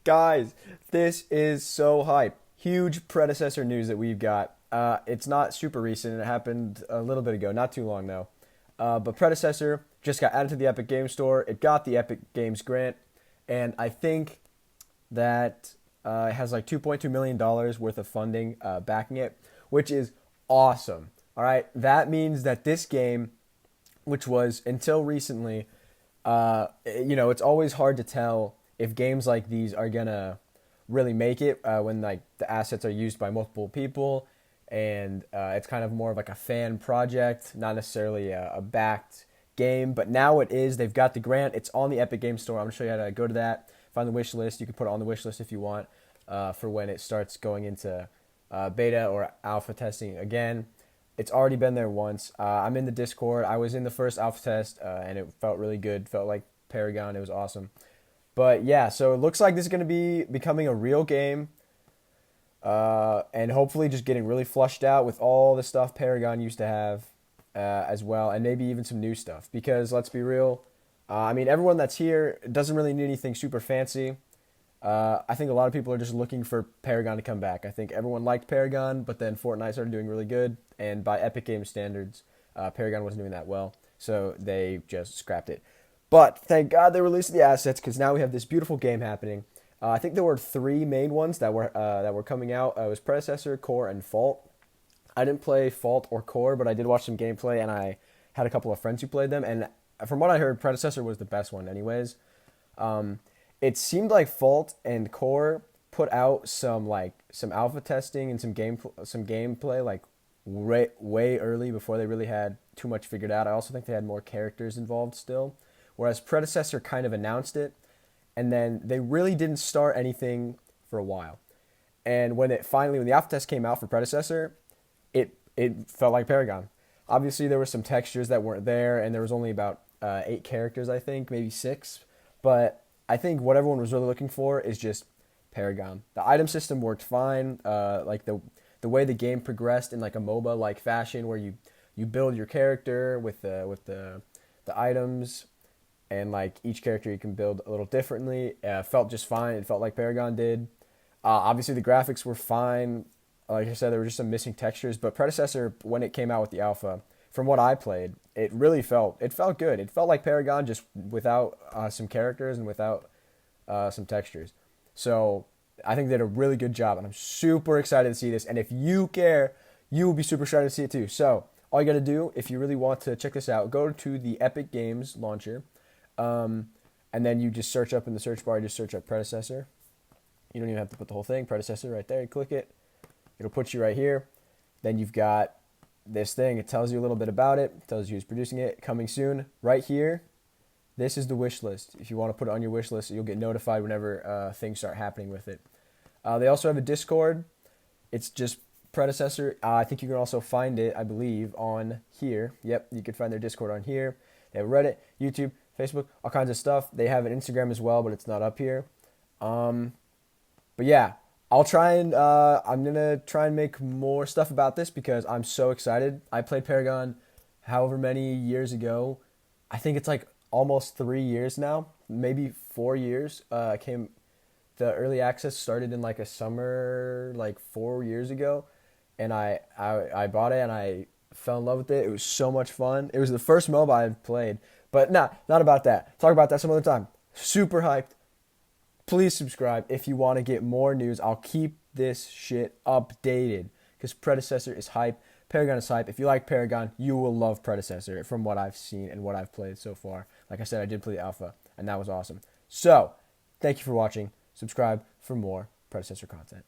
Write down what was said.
Guys, this is so hype. Huge predecessor news that we've got. It's not super recent. It happened a little bit ago, not too long though. But predecessor just got added to the Epic Games Store. It got the Epic Games grant, and I think that it has like $2.2 million worth of funding backing it, which is awesome. All right, that means that this game, which was until recently, it's always hard to tell if games like these are gonna really make it when like the assets are used by multiple people, and it's kind of more of like a fan project, not necessarily a backed game. But now it is. They've got the grant. It's on the Epic Games Store. I'm gonna show you how to go to that, find the wish list. You can put it on the wish list if you want for when it starts going into beta or alpha testing again. It's already been there once. I'm in the Discord. I was in the first alpha test, and it felt really good. Felt like Paragon. It was awesome. But yeah, so it looks like this is going to be becoming a real game, and hopefully just getting really flushed out with all the stuff Paragon used to have as well, and maybe even some new stuff. Because let's be real, everyone that's here doesn't really need anything super fancy. I think a lot of people are just looking for Paragon to come back. I think everyone liked Paragon, but then Fortnite started doing really good, and by Epic Games standards, Paragon wasn't doing that well, so they just scrapped it. But thank God they released the assets, because now we have this beautiful game happening. I think there were three main ones that were coming out. It was Predecessor, Core, and Fault. I didn't play Fault or Core, but I did watch some gameplay, and I had a couple of friends who played them. And from what I heard, Predecessor was the best one anyways. It seemed like Fault and Core put out some alpha testing and some gameplay like way early before they really had too much figured out. I also think they had more characters involved still, whereas Predecessor kind of announced it, and then they really didn't start anything for a while. And when the alpha test came out for Predecessor, it felt like Paragon. Obviously, there were some textures that weren't there, and there was only about 8 characters, I think, maybe 6, but I think what everyone was really looking for is just Paragon. The item system worked fine. Like the way the game progressed in like a MOBA like fashion, where you build your character with the items, and like each character you can build a little differently. Felt just fine. It felt like Paragon did. Obviously the graphics were fine. Like I said, there were just some missing textures. But Predecessor, when it came out with the alpha, from what I played, it felt good. It felt like Paragon, just without some characters and without some textures. So I think they did a really good job, and I'm super excited to see this. And if you care, you will be super excited to see it too. So all you got to do, if you really want to check this out, go to the Epic Games launcher, and then you just search up in the search bar. You just search up Predecessor. You don't even have to put the whole thing. Predecessor right there. You click it. It'll put you right here. Then you've got this thing. It tells you a little bit about it. It tells you who's producing it. Coming soon. Right here. This is the wish list. If you want to put it on your wish list, you'll get notified whenever things start happening with it. They also have a Discord. It's just Predecessor. I think you can also find it, I believe, on here. Yep, you can find their Discord on here. They have Reddit, YouTube, Facebook, all kinds of stuff. They have an Instagram as well, but it's not up here. But yeah, I'm gonna try and make more stuff about this because I'm so excited. I played Paragon however many years ago. I think it's like almost 3 years now, maybe 4 years. The early access started in like a summer, like 4 years ago, and I bought it and I fell in love with it. It was so much fun. It was the first MOBA I've played, but not about that. Talk about that some other time. Super hyped. Please subscribe if you want to get more news. I'll keep this shit updated because Predecessor is hype. Paragon is hype. If you like Paragon, you will love Predecessor from what I've seen and what I've played so far. Like I said, I did play the alpha, and that was awesome. So, thank you for watching. Subscribe for more Predecessor content.